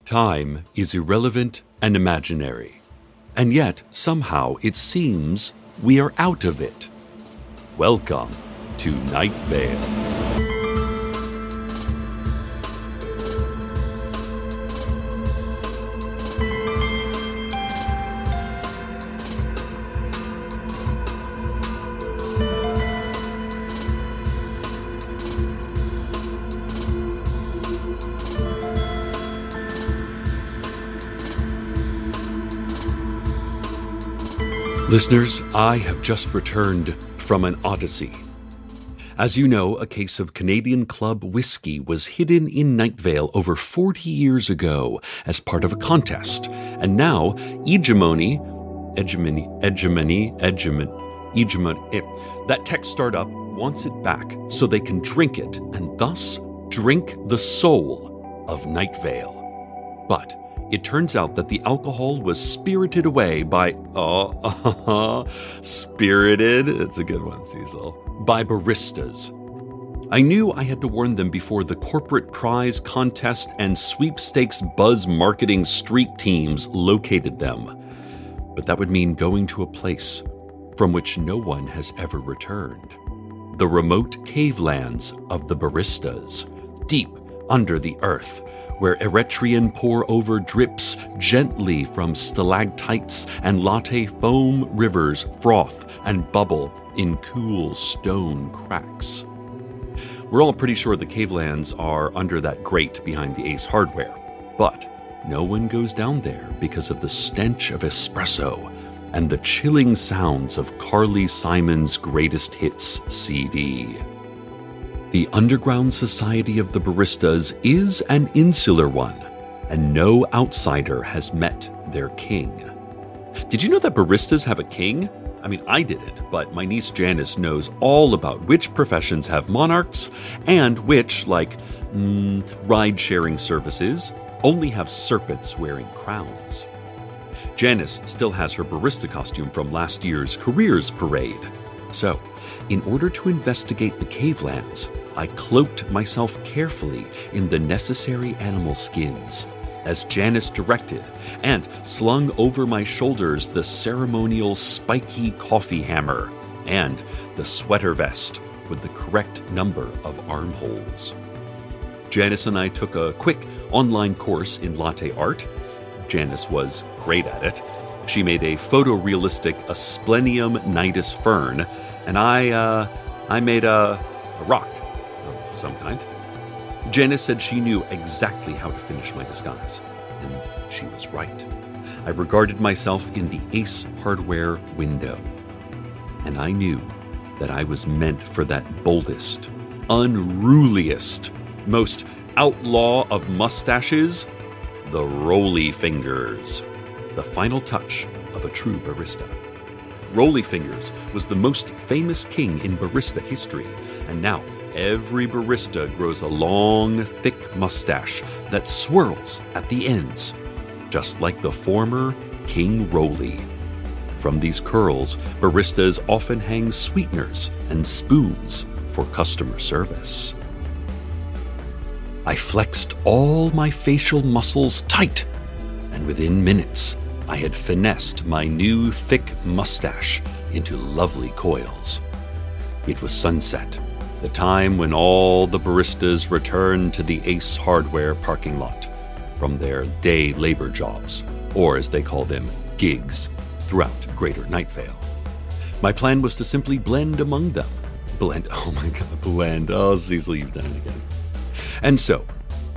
Time is irrelevant and imaginary, and yet somehow it seems we are out of it. Welcome to Night Vale. Listeners, I have just returned from an odyssey. As you know, a case of Canadian Club whiskey was hidden in Night Vale over 40 years ago as part of a contest. And now, eGemony, that tech startup wants it back so they can drink it and thus drink the soul of Night Vale. But it turns out that the alcohol was spirited away by, spirited, it's a good one, Cecil, by baristas. I knew I had to warn them before the corporate prize contest and sweepstakes buzz marketing streak teams located them. But that would mean going to a place from which no one has ever returned. The remote Cavelands of the baristas, deep under the earth, where Eretrian pour-over drips gently from stalactites and latte foam rivers froth and bubble in cool stone cracks. We're all pretty sure the Cavelands are under that grate behind the Ace Hardware, but no one goes down there because of the stench of espresso and the chilling sounds of Carly Simon's Greatest Hits CD. The underground society of the baristas is an insular one, and no outsider has met their king. Did you know that baristas have a king? I mean, I didn't, but my niece Janice knows all about which professions have monarchs and which, like ride-sharing services, only have serpents wearing crowns. Janice still has her barista costume from last year's Careers Parade. So, in order to investigate the Cavelands, I cloaked myself carefully in the necessary animal skins, as Janice directed, and slung over my shoulders the ceremonial spiky coffee hammer and the sweater vest with the correct number of armholes. Janice and I took a quick online course in latte art. Janice was great at it. She made a photorealistic Asplenium nidus fern, and I made a rock of some kind. Janice said she knew exactly how to finish my disguise, and she was right. I regarded myself in the Ace Hardware window, and I knew that I was meant for that boldest, unruliest, most outlaw of mustaches, the Roly Fingers, the final touch of a true barista. Roly Fingers was the most famous king in barista history, and now every barista grows a long, thick mustache that swirls at the ends, just like the former King Roly. From these curls, baristas often hang sweeteners and spoons for customer service. I flexed all my facial muscles tight, and within minutes, I had finessed my new thick mustache into lovely coils. It was sunset, the time when all the baristas returned to the Ace Hardware parking lot from their day labor jobs, or as they call them, gigs, throughout Greater Night Vale. My plan was to simply blend among them. Blend. Oh, Cecil, you've done it again. And so,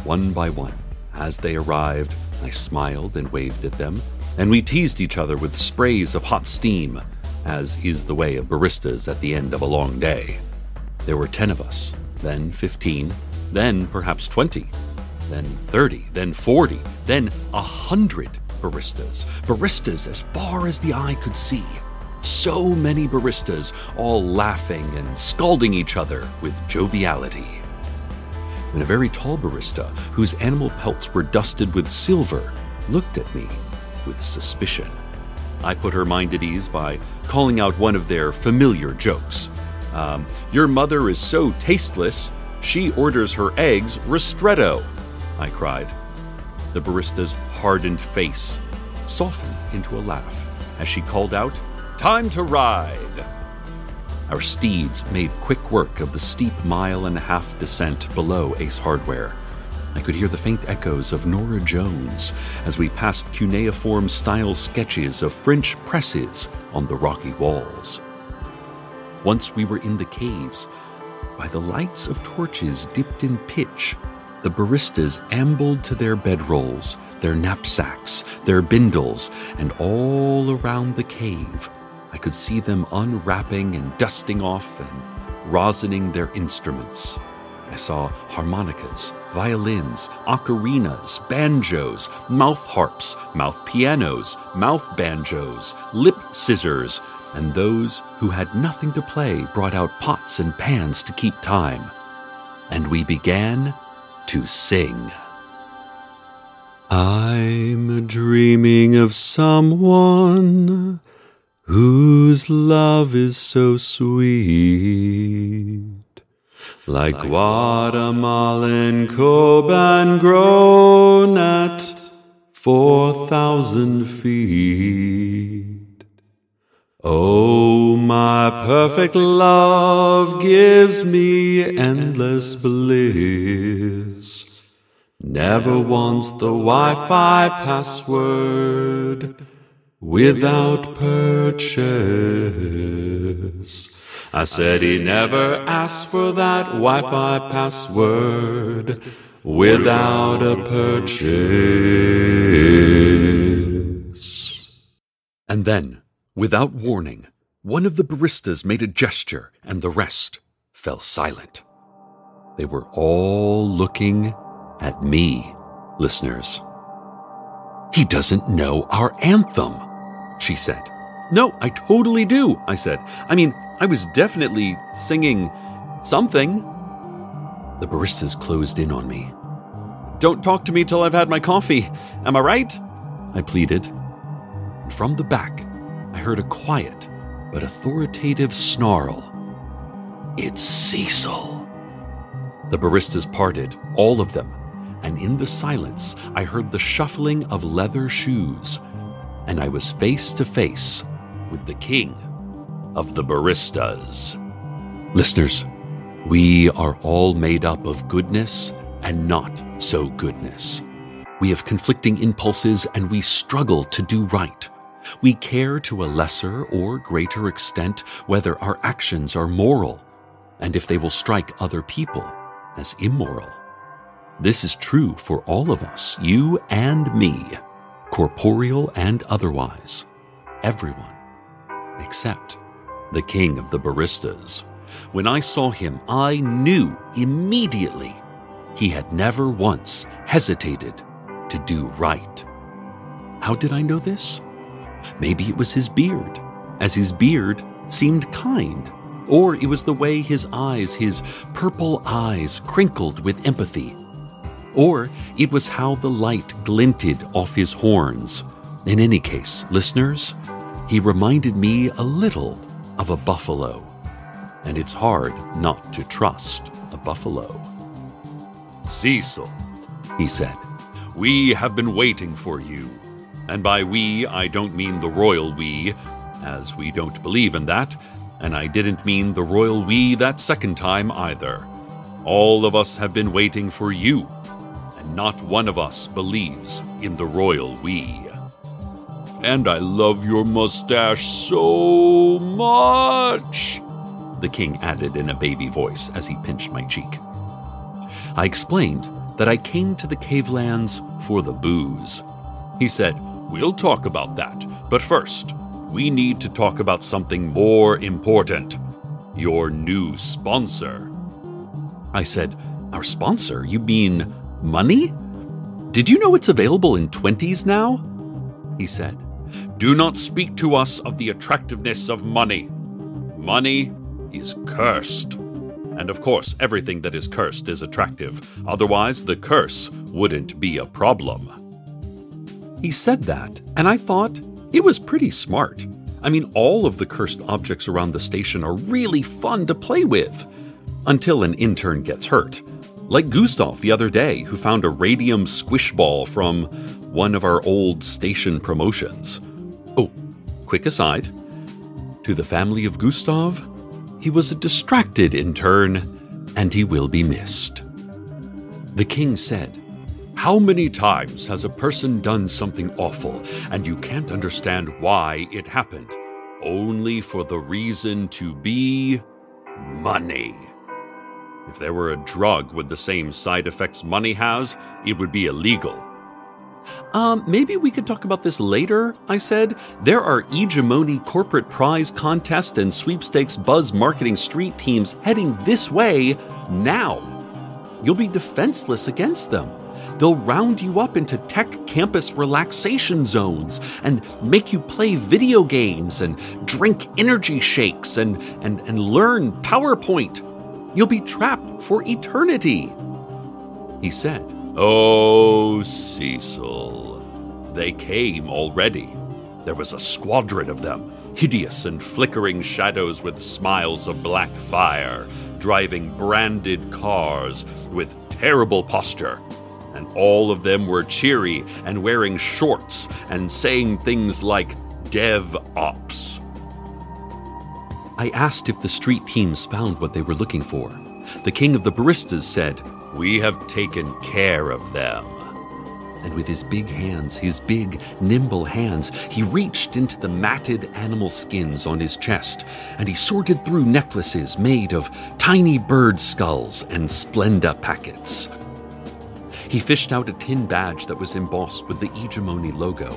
one by one, as they arrived, I smiled and waved at them, and we teased each other with sprays of hot steam, as is the way of baristas at the end of a long day. There were 10 of us, then 15, then perhaps 20, then 30, then 40, then 100 baristas. Baristas as far as the eye could see. So many baristas, all laughing and scalding each other with joviality. When a very tall barista, whose animal pelts were dusted with silver, looked at me with suspicion. I put her mind at ease by calling out one of their familiar jokes. Your mother is so tasteless, she orders her eggs ristretto, I cried. The barista's hardened face softened into a laugh as she called out, "Time to ride!" Our steeds made quick work of the steep 1.5-mile descent below Ace Hardware. I could hear the faint echoes of Norah Jones as we passed cuneiform-style sketches of French presses on the rocky walls. Once we were in the caves, by the lights of torches dipped in pitch, the baristas ambled to their bedrolls, their knapsacks, their bindles, and all around the cave I could see them unwrapping and dusting off and rosining their instruments. I saw harmonicas, violins, ocarinas, banjos, mouth harps, mouth pianos, mouth banjos, lip scissors, and those who had nothing to play brought out pots and pans to keep time. And we began to sing. I'm dreaming of someone whose love is so sweet, like Guatemalan Coban grown at 4,000 feet. Oh, my perfect love gives me endless bliss. Never wants the Wi-Fi password without purchase. I said he never asked for that Wi-Fi password without a purchase. And then, without warning, one of the baristas made a gesture and the rest fell silent. They were all looking at me, listeners. He doesn't know our anthem, she said. No, I totally do, I said. I mean, I was definitely singing something. The baristas closed in on me. Don't talk to me till I've had my coffee. Am I right? I pleaded. And from the back, I heard a quiet but authoritative snarl. It's Cecil. The baristas parted, all of them, and in the silence, I heard the shuffling of leather shoes, and I was face to face with the king of the baristas. Listeners, we are all made up of goodness and not so goodness. We have conflicting impulses and we struggle to do right. We care to a lesser or greater extent whether our actions are moral and if they will strike other people as immoral. This is true for all of us, you and me, corporeal and otherwise, everyone, except the king of the baristas. When I saw him, I knew immediately he had never once hesitated to do right. How did I know this? Maybe it was his beard, as his beard seemed kind. Or it was the way his eyes, his purple eyes, crinkled with empathy. Or it was how the light glinted off his horns. In any case, listeners, he reminded me a little of a buffalo. And it's hard not to trust a buffalo. Cecil, he said, we have been waiting for you. And by we, I don't mean the royal we, as we don't believe in that, and I didn't mean the royal we that second time either. All of us have been waiting for you, and not one of us believes in the royal we. And I love your mustache so much, the king added in a baby voice as he pinched my cheek. I explained that I came to the Cavelands for the booze. He said, we'll talk about that, but first, we need to talk about something more important. Your new sponsor. I said, our sponsor? You mean money? Did you know it's available in 20s now? He said, do not speak to us of the attractiveness of money. Money is cursed. And of course, everything that is cursed is attractive. Otherwise, the curse wouldn't be a problem. He said that, and I thought it was pretty smart. I mean, all of the cursed objects around the station are really fun to play with. Until an intern gets hurt. Like Gustav the other day, who found a radium squish ball from one of our old station promotions. Oh, quick aside. To the family of Gustav, he was a distracted intern, and he will be missed. The king said, "How many times has a person done something awful, and you can't understand why it happened, only for the reason to be money? If there were a drug with the same side effects money has, it would be illegal." Maybe we could talk about this later, I said. There are eGemony corporate prize contest and sweepstakes buzz marketing street teams heading this way now. You'll be defenseless against them. They'll round you up into tech campus relaxation zones and make you play video games and drink energy shakes and learn PowerPoint. You'll be trapped for eternity. He said, "Oh, Cecil, they came already. There was a squadron of them, hideous and flickering shadows with smiles of black fire, driving branded cars with terrible posture. And all of them were cheery and wearing shorts and saying things like DevOps." I asked if the street teams found what they were looking for. The king of the baristas said, "We have taken care of them." And with his big hands, his big, nimble hands, he reached into the matted animal skins on his chest, and he sorted through necklaces made of tiny bird skulls and Splenda packets. He fished out a tin badge that was embossed with the eGemony logo.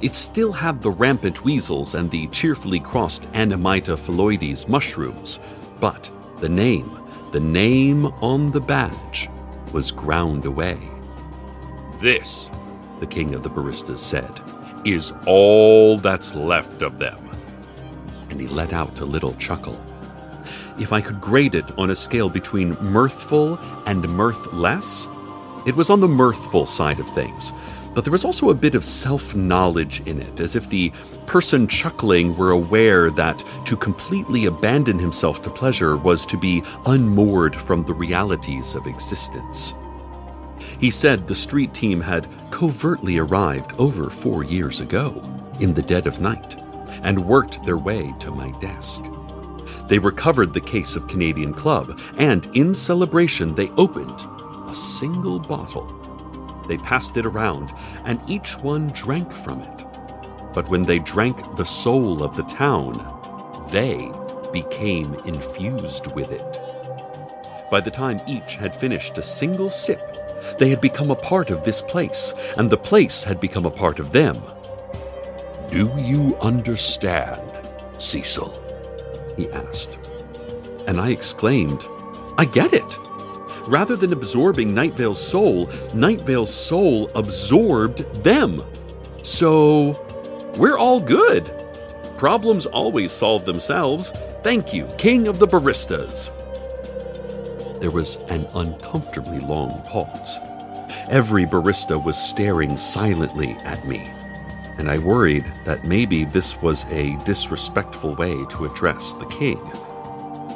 It still had the rampant weasels and the cheerfully crossed Animita phalloides mushrooms, but the name on the badge was ground away. "This," the king of the baristas said, "is all that's left of them." And he let out a little chuckle. If I could grade it on a scale between mirthful and mirthless, it was on the mirthful side of things. But there was also a bit of self-knowledge in it, as if the person chuckling were aware that to completely abandon himself to pleasure was to be unmoored from the realities of existence. He said the street team had covertly arrived over 4 years ago, in the dead of night, and worked their way to my desk. They recovered the case of Canadian Club, and in celebration they opened a single bottle. They passed it around, and each one drank from it. But when they drank the soul of the town, they became infused with it. By the time each had finished a single sip, they had become a part of this place, and the place had become a part of them. "Do you understand, Cecil?" he asked. And I exclaimed, "I get it." Rather than absorbing Night Vale's soul absorbed them. So, we're all good. Problems always solve themselves. Thank you, King of the Baristas. There was an uncomfortably long pause. Every barista was staring silently at me, and I worried that maybe this was a disrespectful way to address the king.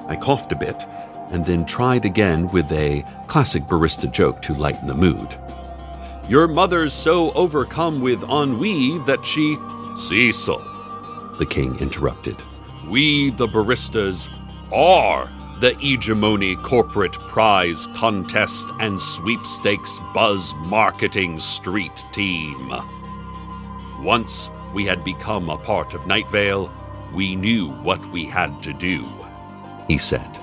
I coughed a bit, and then tried again with a classic barista joke to lighten the mood. "Your mother's so overcome with ennui that she—" "Cecil," the king interrupted. "We, the baristas, are the eGemony corporate prize contest and sweepstakes buzz marketing street team. Once we had become a part of Night Vale, we knew what we had to do," he said.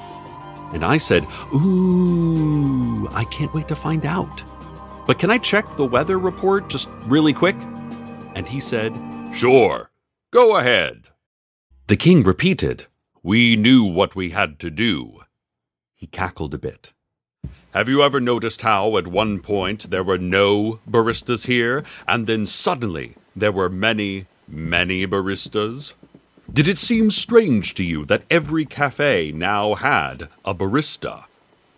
And I said, "Ooh, I can't wait to find out. But can I check the weather report just really quick?" And he said, "Sure, go ahead." The king repeated, "We knew what we had to do." He cackled a bit. "Have you ever noticed how at one point there were no baristas here, and then suddenly there were many, many baristas? Did it seem strange to you that every cafe now had a barista,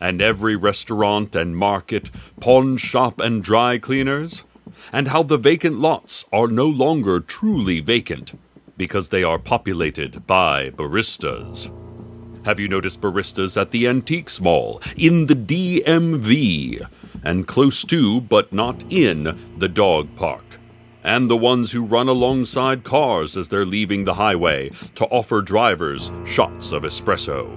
and every restaurant and market, pawn shop and dry cleaners? And how the vacant lots are no longer truly vacant, because they are populated by baristas? Have you noticed baristas at the Antiques Mall, in the DMV, and close to, but not in, the dog park? And the ones who run alongside cars as they're leaving the highway to offer drivers shots of espresso?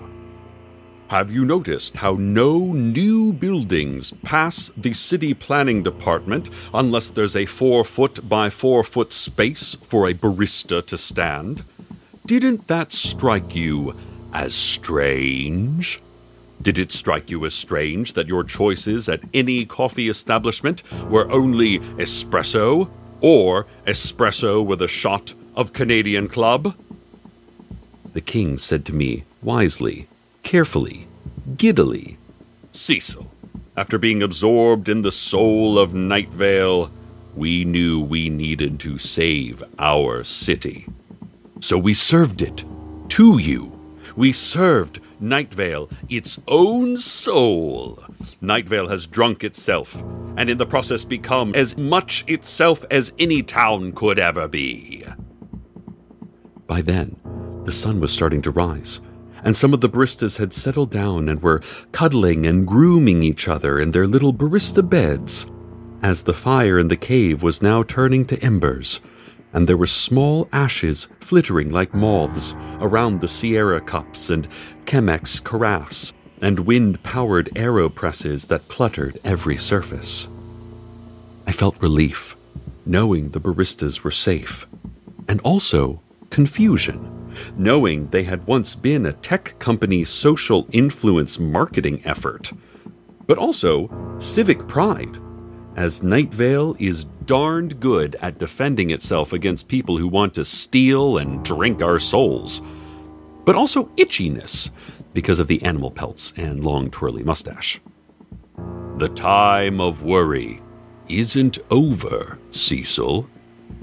Have you noticed how no new buildings pass the city planning department unless there's a 4-foot by 4-foot space for a barista to stand? Didn't that strike you as strange? Did it strike you as strange that your choices at any coffee establishment were only espresso or espresso with a shot of Canadian Club? The king said to me wisely, carefully, giddily, "Cecil, after being absorbed in the soul of Night Vale, we knew we needed to save our city. So we served it to you. We served Night Vale its own soul. Night Vale has drunk itself, and in the process become as much itself as any town could ever be." By then, the sun was starting to rise, and some of the baristas had settled down and were cuddling and grooming each other in their little barista beds, as the fire in the cave was now turning to embers, and there were small ashes flittering like moths around the Sierra cups and Chemex carafes and wind-powered AeroPresses that cluttered every surface. I felt relief, knowing the baristas were safe, and also confusion, knowing they had once been a tech company social influence marketing effort, but also civic pride, as Night Vale is darned good at defending itself against people who want to steal and drink our souls, but also itchiness because of the animal pelts and long twirly mustache. "The time of worry isn't over, Cecil,"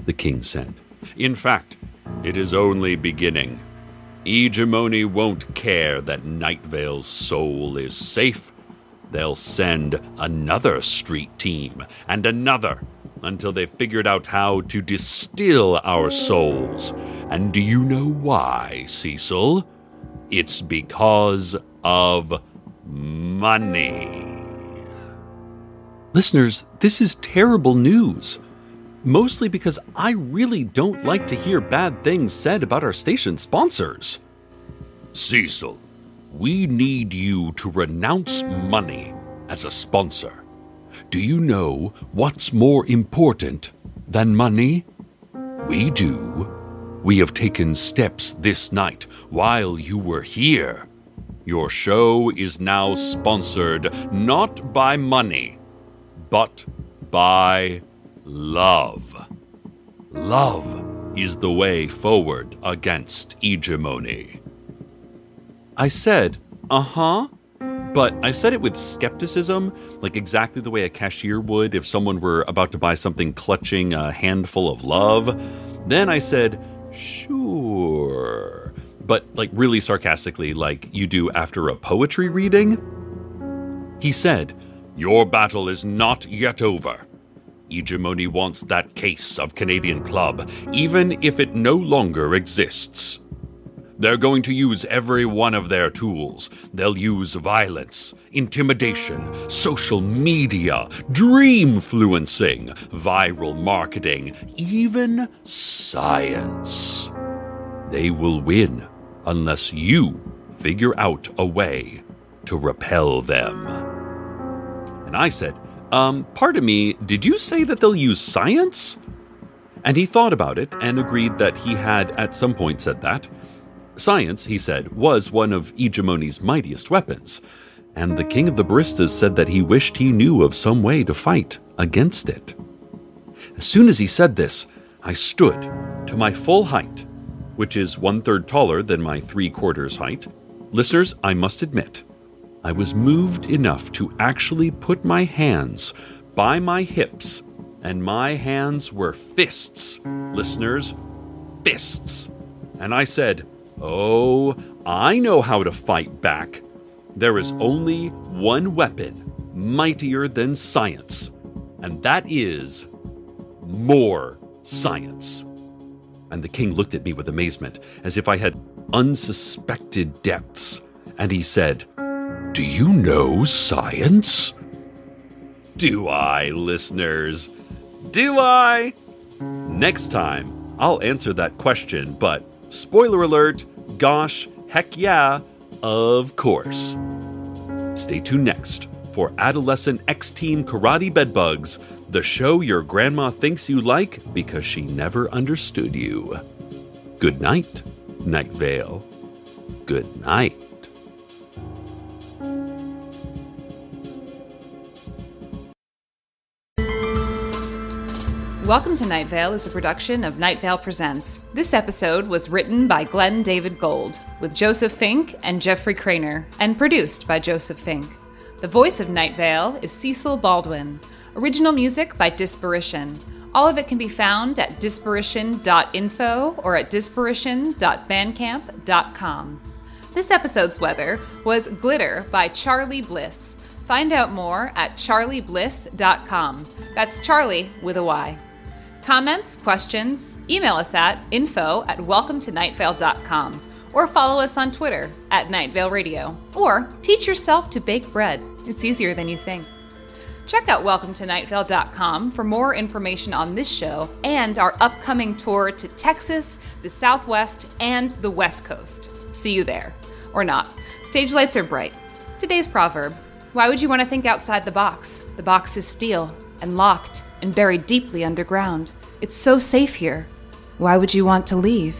the king said. "In fact, it is only beginning. eGemony won't care that Night Vale's soul is safe. They'll send another street team and another until they've figured out how to distill our souls. And do you know why, Cecil? It's because of money." Listeners, this is terrible news. Mostly because I really don't like to hear bad things said about our station sponsors. "Cecil, we need you to renounce money as a sponsor. Do you know what's more important than money? We do. We have taken steps this night while you were here. Your show is now sponsored not by money, but by love. Love is the way forward against eGemony." I said, but I said it with skepticism, like exactly the way a cashier would if someone were about to buy something clutching a handful of love. Then I said, "Sure," but like really sarcastically, like you do after a poetry reading. He said, "Your battle is not yet over. eGemony wants that case of Canadian Club, even if it no longer exists. They're going to use every one of their tools. They'll use violence, intimidation, social media, dreamfluencing, viral marketing, even science. They will win unless you figure out a way to repel them." And I said, pardon me, did you say that they'll use science?" And he thought about it and agreed that he had at some point said that. Science, he said, was one of eGemony's mightiest weapons, and the king of the baristas said that he wished he knew of some way to fight against it. As soon as he said this, I stood to my full height, which is 1/3 taller than my 3/4 height. Listeners, I must admit, I was moved enough to actually put my hands by my hips, and my hands were fists, listeners, fists. And I said, "Oh, I know how to fight back. There is only one weapon mightier than science, and that is more science." And the king looked at me with amazement, as if I had unsuspected depths. and he said, "Do you know science?" Do I, listeners? Do I? Next time, I'll answer that question, but spoiler alert, gosh, heck yeah, of course. Stay tuned next for Adolescent X-Team Karate Bedbugs, the show your grandma thinks you like because she never understood you. Good night, Night Vale. Good night. Welcome to Night Vale is a production of Night Vale Presents. This episode was written by Glenn David Gold, with Joseph Fink and Jeffrey Craner, and produced by Joseph Fink. The voice of Night Vale is Cecil Baldwin. Original music by Disparition. All of it can be found at disparition.info or at disparition.bandcamp.com. This episode's weather was Glitter by Charlie Bliss. Find out more at charliebliss.com. That's Charlie with a Y. Comments, questions, email us at info@welcometonightvale.com or follow us on Twitter at Night Vale Radio, or teach yourself to bake bread. It's easier than you think. Check out welcometonightvale.com for more information on this show and our upcoming tour to Texas, the Southwest, and the West Coast. See you there. Or not. Stage lights are bright. Today's proverb: why would you want to think outside the box? The box is steel and locked and buried deeply underground. It's so safe here. Why would you want to leave?